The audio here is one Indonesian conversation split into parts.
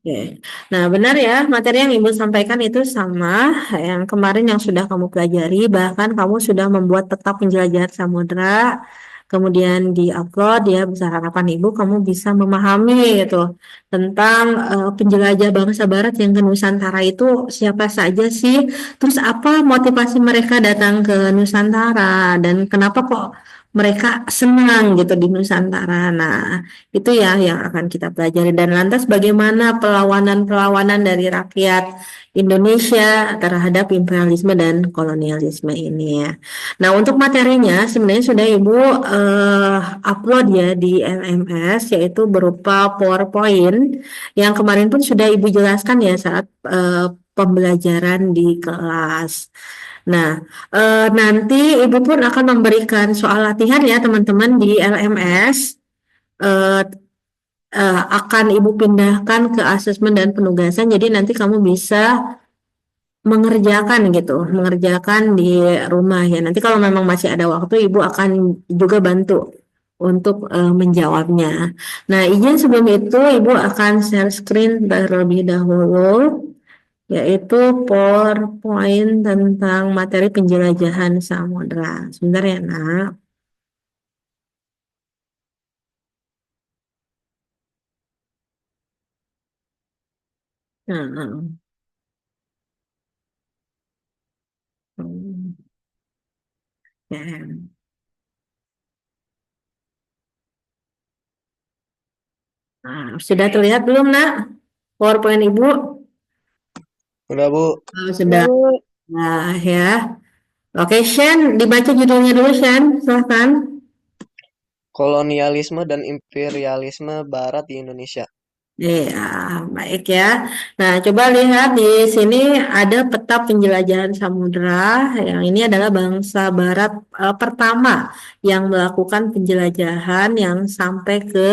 Oke. Nah, benar ya, materi yang Ibu sampaikan itu sama yang kemarin yang sudah kamu pelajari, bahkan kamu sudah membuat peta penjelajahan samudra, kemudian di-upload ya, besar harapan Ibu kamu bisa memahami gitu tentang penjelajah bangsa Barat yang ke Nusantara itu siapa saja sih, terus apa motivasi mereka datang ke Nusantara dan kenapa kok mereka senang gitu di Nusantara. Nah, itu ya yang akan kita pelajari dan lantas bagaimana perlawanan-perlawanan dari rakyat Indonesia terhadap imperialisme dan kolonialisme ini ya. Nah, untuk materinya sebenarnya sudah Ibu upload ya di LMS yaitu berupa PowerPoint yang kemarin pun sudah Ibu jelaskan ya saat pembelajaran di kelas. Nah, nanti Ibu pun akan memberikan soal latihan ya teman-teman di LMS eh, akan Ibu pindahkan ke asesmen dan penugasan. Jadi nanti kamu bisa mengerjakan gitu, mengerjakan di rumah ya. Nanti kalau memang masih ada waktu, Ibu akan juga bantu untuk menjawabnya. Nah, izin sebelum itu Ibu akan share screen terlebih dahulu, yaitu PowerPoint tentang materi penjelajahan samudra. Sebentar ya, Nak. Nah, ya. Nah, sudah terlihat belum, Nak? PowerPoint Ibu? Udah Bu, Oh, Udah sudah. Bu, Nah, ya. Oke, Shen, dibaca judulnya dulu, Shen. Silahkan. kolonialisme dan imperialisme Barat di Indonesia. Iya, baik ya. Nah, coba lihat di sini ada peta penjelajahan samudra. Yang ini adalah bangsa Barat pertama yang melakukan penjelajahan yang sampai ke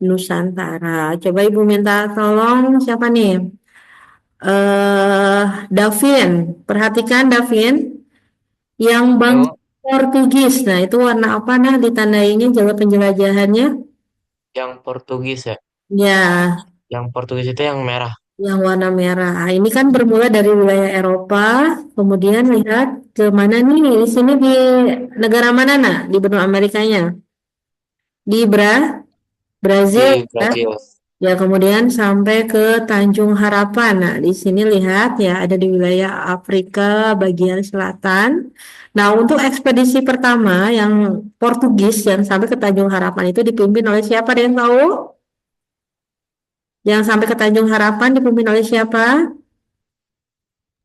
Nusantara. Coba Ibu minta tolong siapa nih? Davin. Perhatikan Davin. Yang bangsa Yo, Portugis. Nah, itu warna apa nah ditandainya jalur penjelajahannya? yang Portugis ya. Ya, Yang Portugis itu yang merah. yang warna merah. Ini kan bermula dari wilayah Eropa, kemudian lihat ke mana nih? Di sini di negara mana nah? Di benua Amerikanya. Di Brazil Di ya. Brazil. Ya, kemudian sampai ke Tanjung Harapan. Nah, di sini lihat ya ada di wilayah Afrika bagian selatan. Nah, untuk ekspedisi pertama yang Portugis yang sampai ke Tanjung Harapan itu dipimpin oleh siapa? Ada yang tahu? Yang sampai ke Tanjung Harapan dipimpin oleh siapa?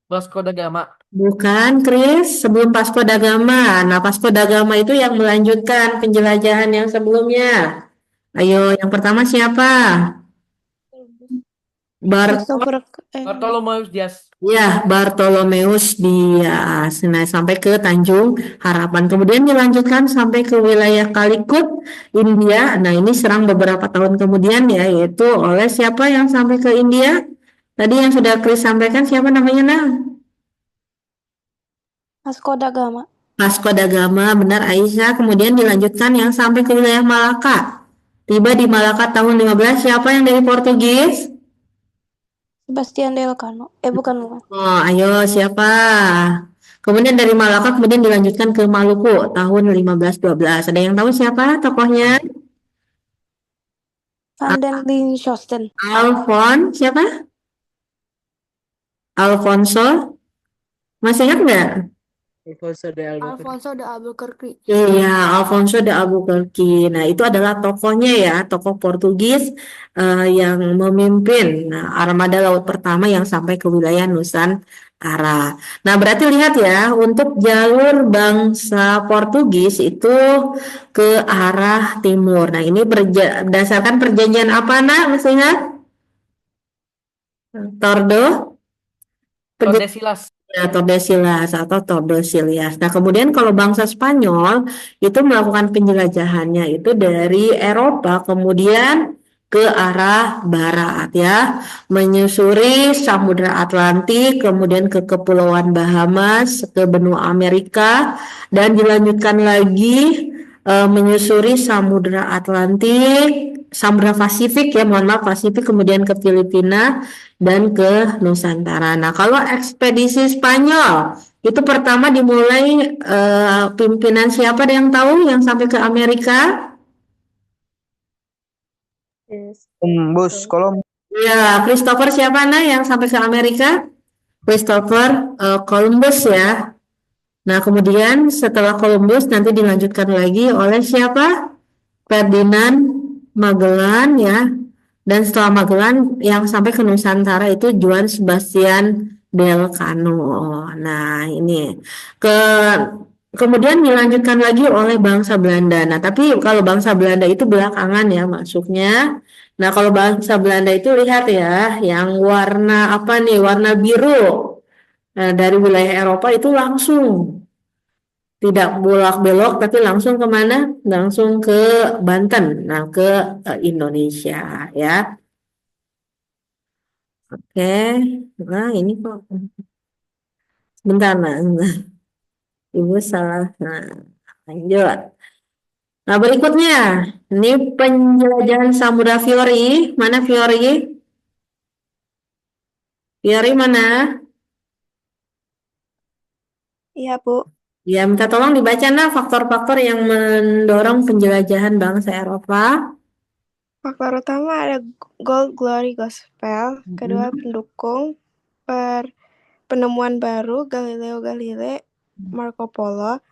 Vasco da Gama. Bukan, Chris. Sebelum Vasco da Gama. Nah, Vasco da Gama itu yang melanjutkan penjelajahan yang sebelumnya. Ayo, yang pertama siapa? Bar Christopher Bartolomeus Dias. Ya, Bartolomeus Dias. Nah, sampai ke Tanjung Harapan. Kemudian dilanjutkan sampai ke wilayah Calicut, India. Nah, ini serang beberapa tahun kemudian ya, yaitu oleh siapa yang sampai ke India? Tadi yang sudah Chris sampaikan siapa namanya, nah? Vasco da Gama. Vasco da Gama, benar Aisyah. Kemudian dilanjutkan yang sampai ke wilayah Malaka. Tiba di Malaka tahun 15, siapa yang dari Portugis? Sebastian Elcano. Bukan. Oh, ayo siapa? Kemudian dari Malaka kemudian dilanjutkan ke Maluku tahun 1512. Ada yang tahu siapa tokohnya? Van den Linschoten. Siapa? Alfonso? Masih ingat nggak? Alfonso de Albuquerque. Iya, Alfonso de Albuquerque. Nah, itu adalah tokohnya ya, tokoh Portugis yang memimpin armada laut pertama yang sampai ke wilayah Nusantara. Nah, berarti lihat ya, untuk jalur bangsa Portugis itu ke arah timur. Nah, ini berdasarkan perjanjian apa, nak? Masih ingat? Tordo? Tordesillas. Ya, Tordesillas atau Tordesillas. Nah, kemudian kalau bangsa Spanyol itu melakukan penjelajahannya itu dari Eropa kemudian ke arah barat ya, menyusuri Samudra Atlantik, kemudian ke Kepulauan Bahamas, ke benua Amerika, dan dilanjutkan lagi menyusuri Samudra Atlantik, Samudra Pasifik ya, mohon maaf Pasifik, kemudian ke Filipina dan ke Nusantara. Nah, kalau ekspedisi Spanyol itu pertama dimulai pimpinan siapa, ada yang tahu yang sampai ke Amerika? Columbus, Columbus. Ya, Christopher siapa nah yang sampai ke Amerika? Christopher Columbus ya. Nah, kemudian setelah Columbus nanti dilanjutkan lagi oleh siapa? Ferdinand Magellan ya. Dan setelah Magellan yang sampai ke Nusantara itu Juan Sebastian Elcano. Nah, ini ke kemudian dilanjutkan lagi oleh bangsa Belanda. Nah, tapi kalau bangsa Belanda itu belakangan ya masuknya. Nah, kalau bangsa Belanda itu lihat ya, yang warna apa nih? Warna biru. Nah, dari wilayah Eropa itu langsung tidak bolak-belok tapi langsung kemana? Langsung ke Banten, nah ke Indonesia ya. Oke, nah ini kok bentar nah, Ibu salah. Nah, lanjut. Nah, berikutnya ini penjelajahan Samudra Fiori. Mana Fiori? Fiori mana? Iya, Bu. Ya, minta tolong dibaca nah faktor-faktor yang mendorong penjelajahan bangsa Eropa. Faktor utama ada Gold Glory Gospel, kedua pendukung penemuan baru Galileo Galilei, Marco Polo,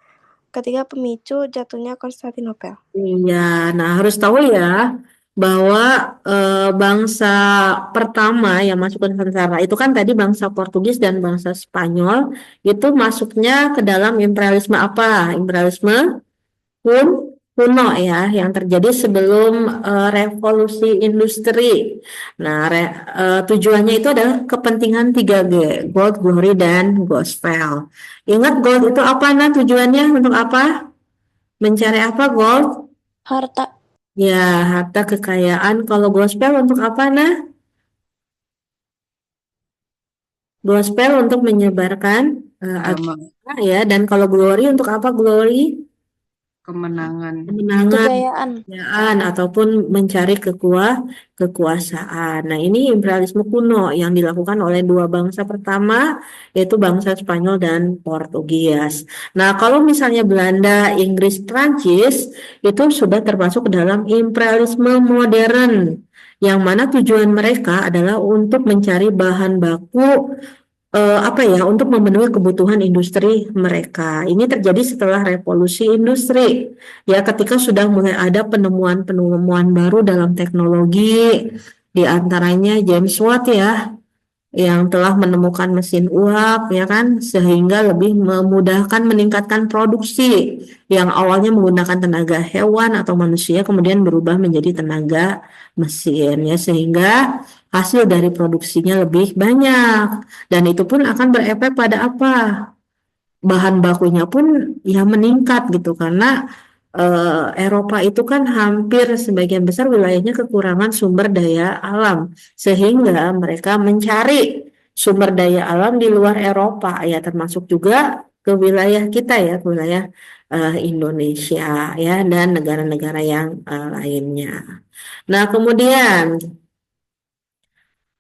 ketiga pemicu jatuhnya Konstantinopel. Iya, nah harus tahu ya bahwa bangsa pertama yang masuk ke Nusantara itu kan tadi bangsa Portugis dan bangsa Spanyol itu masuknya ke dalam imperialisme apa? Imperialisme kuno ya yang terjadi sebelum revolusi industri. Nah, tujuannya itu adalah kepentingan 3G, gold, glory, dan gospel. Ingat gold itu apa? Nah, tujuannya untuk apa? Mencari apa gold? Harta. Ya, harta kekayaan. Kalau gospel untuk apa, nah? Gospel untuk menyebarkan agama ya. Dan kalau glory untuk apa glory? Kemenangan. Kejayaan ataupun mencari kekuasaan. Nah, ini imperialisme kuno yang dilakukan oleh dua bangsa pertama, yaitu bangsa Spanyol dan Portugis. Nah, kalau misalnya Belanda, Inggris, Prancis itu sudah termasuk ke dalam imperialisme modern, yang mana tujuan mereka adalah untuk mencari bahan baku apa ya untuk memenuhi kebutuhan industri mereka. Ini terjadi setelah revolusi industri. Ya, ketika sudah mulai ada penemuan-penemuan baru dalam teknologi, di antaranya James Watt ya, yang telah menemukan mesin uap ya kan, sehingga lebih memudahkan meningkatkan produksi yang awalnya menggunakan tenaga hewan atau manusia kemudian berubah menjadi tenaga mesin ya, sehingga hasil dari produksinya lebih banyak dan itu pun akan berefek pada apa? Bahan bakunya pun ya meningkat gitu karena Eropa itu kan hampir sebagian besar wilayahnya kekurangan sumber daya alam sehingga mereka mencari sumber daya alam di luar Eropa ya termasuk juga ke wilayah kita ya ke wilayah Indonesia ya dan negara-negara yang lainnya. Nah, kemudian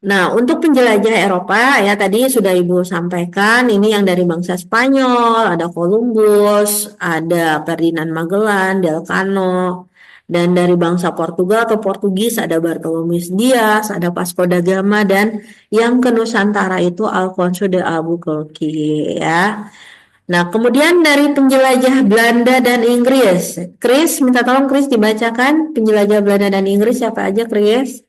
untuk penjelajah Eropa ya tadi sudah Ibu sampaikan ini yang dari bangsa Spanyol, ada Columbus, ada Ferdinand Magellan, Elcano, dan dari bangsa Portugal atau Portugis ada Bartolomé Dias, ada Vasco da Gama dan yang ke Nusantara itu Alfonso de Albuquerque ya. Nah, kemudian dari penjelajah Belanda dan Inggris, Chris minta tolong Chris dibacakan penjelajah Belanda dan Inggris siapa aja Chris?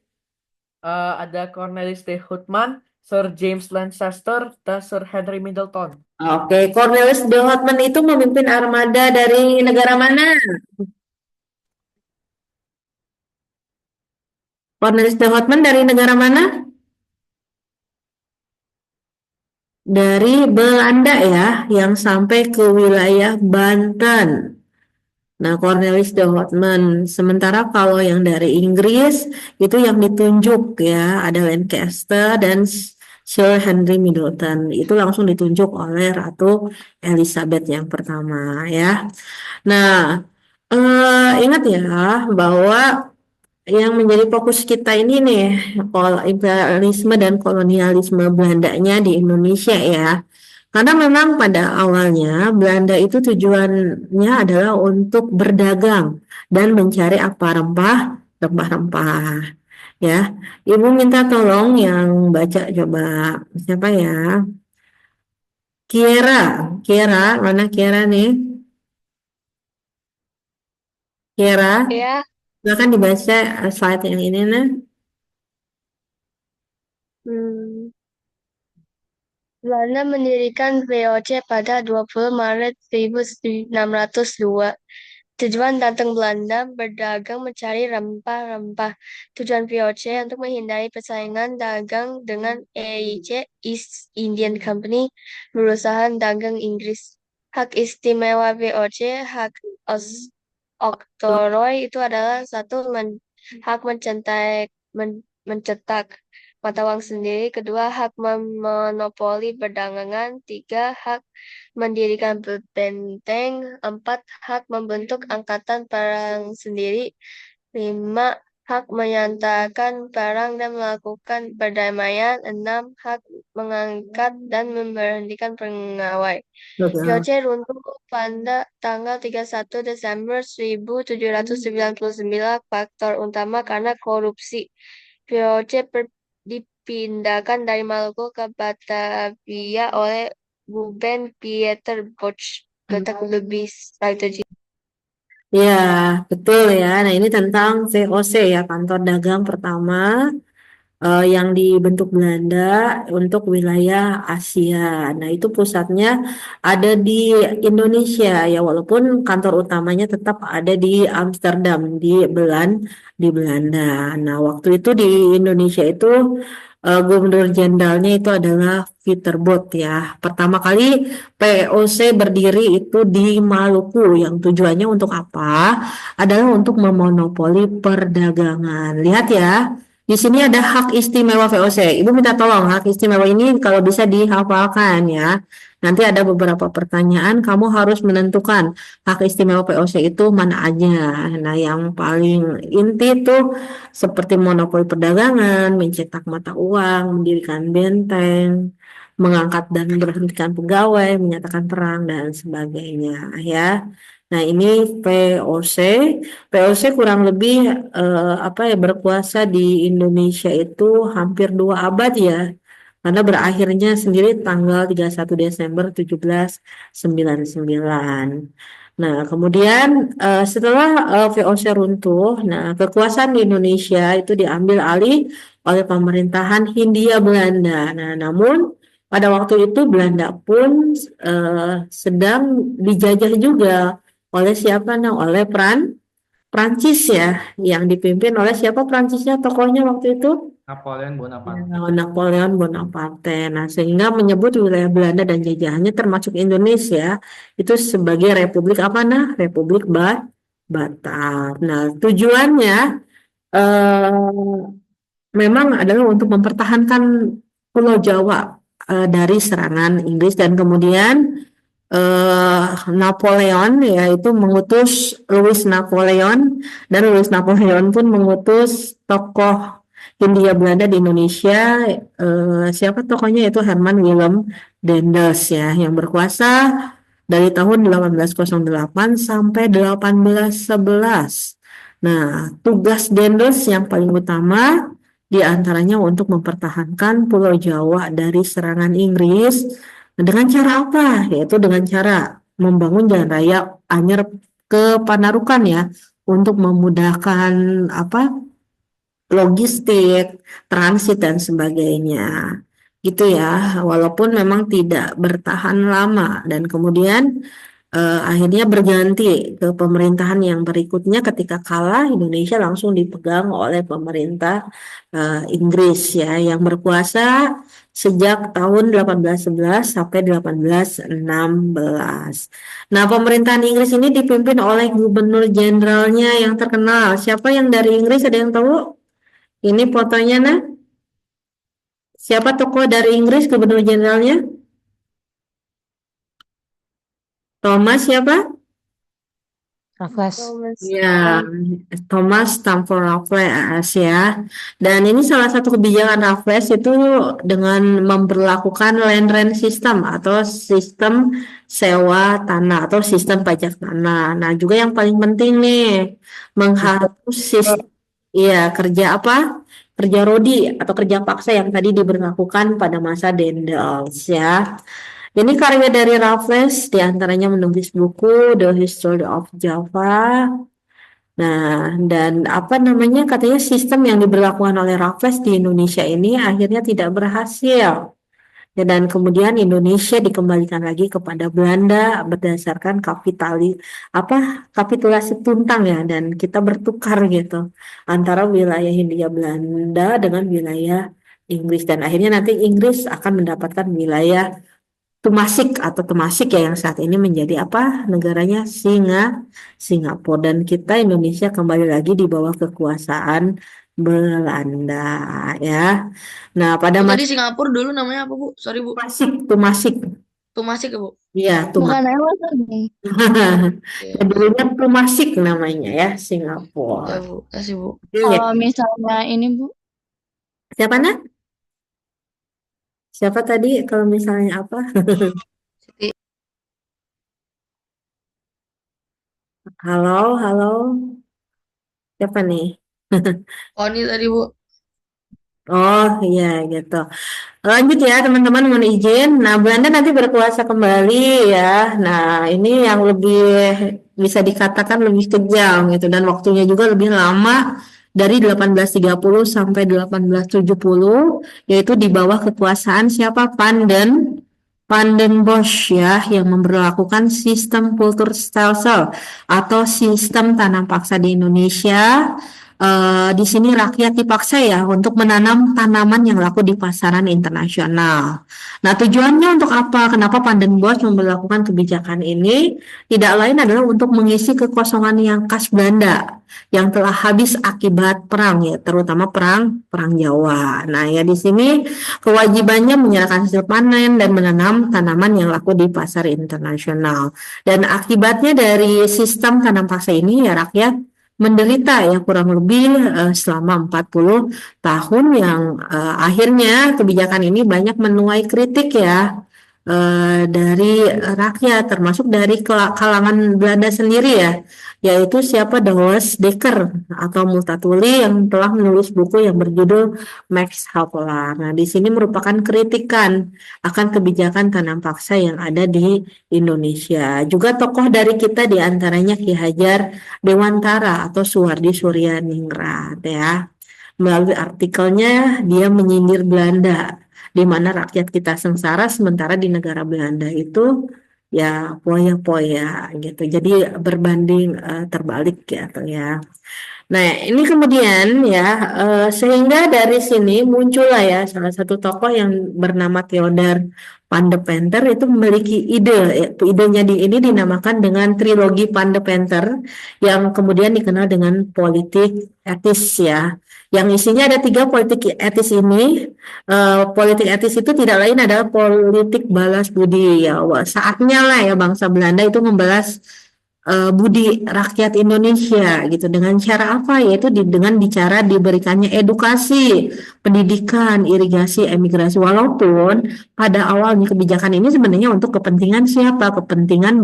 Ada Cornelis de Houtman, Sir James Lancaster, dan Sir Henry Middleton. Oke, Cornelis de Houtman itu memimpin armada dari negara mana? Cornelis de Houtman dari negara mana? Dari Belanda ya, yang sampai ke wilayah Banten. Nah, Cornelis de Houtman. Sementara kalau yang dari Inggris itu yang ditunjuk ya, ada Lancaster dan Sir Henry Middleton. Itu langsung ditunjuk oleh Ratu Elizabeth yang pertama ya. Nah, ingat ya bahwa yang menjadi fokus kita ini nih, imperialisme dan kolonialisme Belandanya di Indonesia ya. Karena memang pada awalnya Belanda itu tujuannya adalah untuk berdagang dan mencari apa rempah-rempah. Ya, Ibu minta tolong yang baca coba siapa ya? Kiera, Kiera, mana Kiera nih? Kiera, Ya, silakan dibaca slide yang ini nah. hmm, Belanda mendirikan VOC pada 20 Maret 1602. Tujuan datang Belanda berdagang mencari rempah-rempah. Tujuan VOC untuk menghindari persaingan dagang dengan EIC, East Indian Company, perusahaan dagang Inggris. Hak istimewa VOC, hak oktroi itu adalah satu, hak mencetak mata uang sendiri. Kedua, hak memonopoli perdagangan. Tiga, hak mendirikan benteng. Empat, hak membentuk angkatan perang sendiri. Lima, hak menyatakan perang dan melakukan perdamaian. Enam, hak mengangkat dan memberhentikan pengawal. Betul. VOC runtuh pada tanggal 31 Desember 1799. Faktor utama karena korupsi. VOC dipindahkan dari Maluku ke Batavia oleh Ruben Pieter Bosch. Letak lebih strategi. Ya, betul ya. Nah, ini tentang VOC ya, kantor dagang pertama yang dibentuk Belanda untuk wilayah Asia. Nah, itu pusatnya ada di Indonesia ya, walaupun kantor utamanya tetap ada di Amsterdam di Belanda. Nah, waktu itu di Indonesia itu Gubernur Jenderalnya itu adalah Peterbot ya. Pertama kali POC berdiri itu di Maluku yang tujuannya untuk apa? Adalah untuk memonopoli perdagangan. Lihat ya. Di sini ada hak istimewa VOC. Ibu minta tolong hak istimewa ini kalau bisa dihafalkan ya. Nanti ada beberapa pertanyaan, kamu harus menentukan hak istimewa VOC itu mana aja. Nah, yang paling inti itu seperti monopoli perdagangan, mencetak mata uang, mendirikan benteng, mengangkat dan berhentikan pegawai, menyatakan perang dan sebagainya ya. Nah, ini VOC. VOC kurang lebih apa ya berkuasa di Indonesia itu hampir 2 abad ya. Karena berakhirnya sendiri tanggal 31 Desember 1799. Nah, kemudian setelah VOC runtuh, nah kekuasaan di Indonesia itu diambil alih oleh pemerintahan Hindia Belanda. Nah, namun pada waktu itu Belanda pun sedang dijajah juga oleh siapa? Nah, oleh Prancis ya, yang dipimpin oleh siapa Prancisnya tokohnya waktu itu? Napoleon Bonaparte. Napoleon Bonaparte. Nah, sehingga menyebut wilayah Belanda dan jajahannya termasuk Indonesia itu sebagai Republik apa nah? Republik Batak. Nah, tujuannya eh, memang adalah untuk mempertahankan Pulau Jawa dari serangan Inggris dan kemudian Napoleon yaitu mengutus Louis Napoleon dan Louis Napoleon pun mengutus tokoh Hindia Belanda di Indonesia siapa tokohnya itu Herman Willem Daendels ya yang berkuasa dari tahun 1808 sampai 1811. Nah, tugas Daendels yang paling utama di antaranya untuk mempertahankan Pulau Jawa dari serangan Inggris. Nah, dengan cara apa? Yaitu dengan cara membangun jalan raya Anyer ke Panarukan ya, untuk memudahkan apa logistik, transit dan sebagainya. Gitu ya. Walaupun memang tidak bertahan lama dan kemudian akhirnya berganti ke pemerintahan yang berikutnya ketika kalah Indonesia langsung dipegang oleh pemerintah Inggris ya yang berkuasa sejak tahun 1811 sampai 1816. Nah, pemerintahan Inggris ini dipimpin oleh gubernur jenderalnya yang terkenal. Siapa yang dari Inggris ada yang tahu? Ini fotonya nah. Siapa tokoh dari Inggris gubernur jenderalnya? Thomas siapa? Raffles. Thomas Ya, Thomas Stamford Raffles ya. Dan ini salah satu kebijakan Raffles itu dengan memberlakukan land rent system atau sistem sewa tanah atau sistem pajak tanah. Nah, juga yang paling penting nih menghapus sistem kerja apa? Kerja rodi atau kerja paksa yang tadi diberlakukan pada masa Dendels ya. Ini karya dari Raffles, diantaranya menulis buku The History of Java. Nah, dan apa namanya katanya sistem yang diberlakukan oleh Raffles di Indonesia ini akhirnya tidak berhasil. Ya, dan kemudian Indonesia dikembalikan lagi kepada Belanda berdasarkan kapitulasi Tuntang ya, dan kita bertukar gitu antara wilayah Hindia Belanda dengan wilayah Inggris, dan akhirnya nanti Inggris akan mendapatkan wilayah Temasik ya yang saat ini menjadi apa negaranya Singapura, dan kita Indonesia kembali lagi di bawah kekuasaan Belanda ya. Nah, pada Bu, masa tadi Singapura dulu namanya apa, Bu? Sorry, Bu. Temasik. Tumasik ya, Bu? Iya, Bukan Temasik. lewat lagi. Oke. Dulunya Temasik namanya ya, Ya, Singapura. Bu. Kasih, Bu. Iya. Kalau misalnya ini Bu, Siapa nak? Siapa tadi kalau misalnya apa? Siti. Halo, halo. Siapa nih? Oni tadi, Bu. Oh iya gitu. Lanjut ya teman-teman, mohon izin. Nah, Belanda nanti berkuasa kembali ya. Nah, ini yang lebih bisa dikatakan lebih kejam gitu, dan waktunya juga lebih lama dari 1830 sampai 1870, yaitu di bawah kekuasaan siapa? Van den Bosch ya, yang memberlakukan sistem Kulturstelsel atau sistem tanam paksa di Indonesia. Di sini rakyat dipaksa ya untuk menanam tanaman yang laku di pasaran internasional. Nah, tujuannya untuk apa? Kenapa Van den Bosch memberlakukan kebijakan ini? Tidak lain adalah untuk mengisi kekosongan yang khas Belanda yang telah habis akibat perang ya, terutama perang Jawa. Nah, ya di sini kewajibannya menyerahkan hasil panen dan menanam tanaman yang laku di pasar internasional. Dan akibatnya dari sistem tanam paksa ini ya rakyat menderita ya kurang lebih selama 40 tahun, yang akhirnya kebijakan ini banyak menuai kritik ya dari rakyat, termasuk dari kalangan Belanda sendiri ya, yaitu siapa? Douwes Dekker atau Multatuli yang telah menulis buku yang berjudul Max Havelaar. Nah, di sini merupakan kritikan akan kebijakan tanam paksa yang ada di Indonesia. Juga tokoh dari kita diantaranya Ki Hajar Dewantara atau Suwardi Suryaningrat ya. Melalui artikelnya dia menyindir Belanda, di mana rakyat kita sengsara sementara di negara Belanda itu ya poya-poya gitu. Jadi berbanding terbalik gitu ya. Nah, ini kemudian ya sehingga dari sini muncullah ya salah satu tokoh yang bernama Theodor Van de Penter, itu memiliki ide. Idenya ini dinamakan dengan trilogi Van de Penter yang kemudian dikenal dengan politik etis ya. Yang isinya ada 3 politik etis ini. Politik etis itu tidak lain adalah politik balas budi ya. Saatnya lah ya bangsa Belanda itu membalas budi rakyat Indonesia gitu, dengan cara apa? Yaitu dengan bicara diberikannya edukasi, pendidikan, irigasi, emigrasi. Walaupun pada awalnya kebijakan ini sebenarnya untuk kepentingan siapa? Kepentingan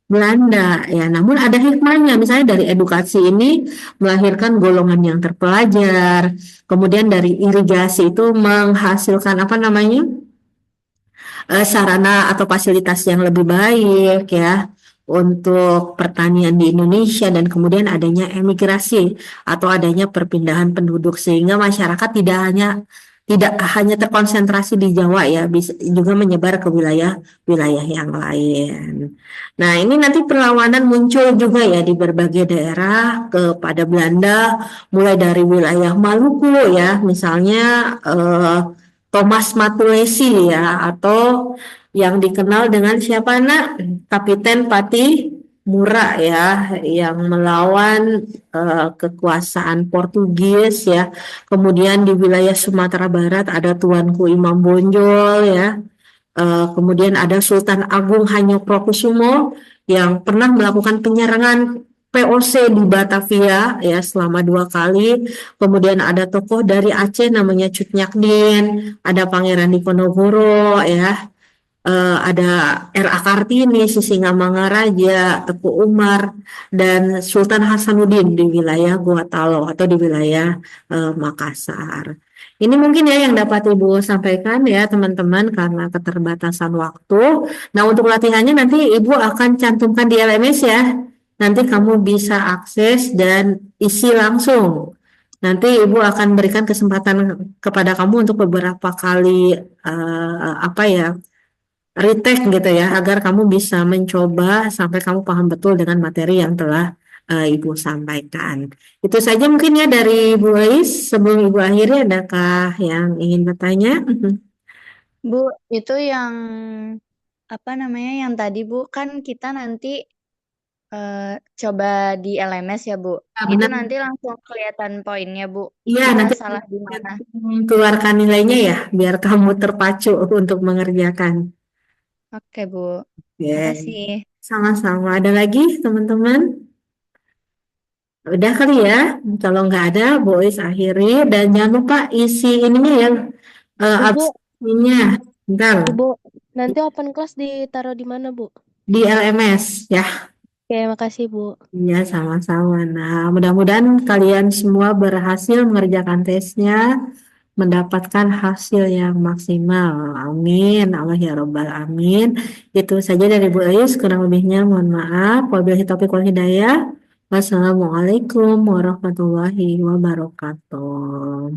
Belanda ya, namun ada hikmahnya. Misalnya dari edukasi ini melahirkan golongan yang terpelajar, kemudian dari irigasi itu menghasilkan apa namanya? Sarana atau fasilitas yang lebih baik ya untuk pertanian di Indonesia, dan kemudian adanya emigrasi atau adanya perpindahan penduduk, sehingga masyarakat tidak hanya terkonsentrasi di Jawa ya, bisa juga menyebar ke wilayah yang lain. Nah, ini nanti perlawanan muncul juga ya di berbagai daerah kepada Belanda, mulai dari wilayah Maluku ya, misalnya Thomas Matulesi ya, atau yang dikenal dengan siapa nak? Kapiten Patih Mura ya, yang melawan kekuasaan Portugis ya. Kemudian di wilayah Sumatera Barat ada Tuanku Imam Bonjol ya. Kemudian ada Sultan Agung Hanyokrokusumo yang pernah melakukan penyerangan POC di Batavia ya selama 2 kali. Kemudian ada tokoh dari Aceh namanya Cut Nyakdin, ada Pangeran Diponegoro ya, ada R.A. Kartini, Sisingamangaraja, Teku Umar, dan Sultan Hasanuddin di wilayah Gua Talo atau di wilayah Makassar. Ini mungkin ya yang dapat Ibu sampaikan ya teman-teman karena keterbatasan waktu. Nah untuk latihannya nanti Ibu akan cantumkan di LMS ya. Nanti kamu bisa akses dan isi langsung. Nanti Ibu akan berikan kesempatan kepada kamu untuk beberapa kali retake gitu ya, agar kamu bisa mencoba sampai kamu paham betul dengan materi yang telah Ibu sampaikan. Itu saja mungkin ya dari Ibu Ais. Sebelum Ibu akhiri, adakah yang ingin bertanya? Bu, itu yang apa namanya yang tadi Bu, kan kita nanti coba di LMS ya Bu. Ya, Itu benar. nanti langsung kelihatan poinnya Bu. Iya, Kita nanti salah di mana? keluarkan nilainya ya, biar kamu terpacu untuk mengerjakan. Oke Bu, Oke, makasih. sama-sama. Ada lagi teman-teman? Udah kali ya, kalau nggak ada, Bu Is akhiri. Dan jangan lupa isi ininya ya, Ibu, absennya. Bentar, Ibu, nanti open class ditaruh di mana, Bu? di LMS ya. Oke, makasih, Bu. Iya, sama-sama. Nah, mudah-mudahan kalian semua berhasil mengerjakan tesnya, mendapatkan hasil yang maksimal. Amin. Allah ya Robbal Amin. Itu saja dari Bu Ais. Kurang lebihnya mohon maaf. Wabillahi taufiq wal hidayah. Wassalamualaikum warahmatullahi wabarakatuh.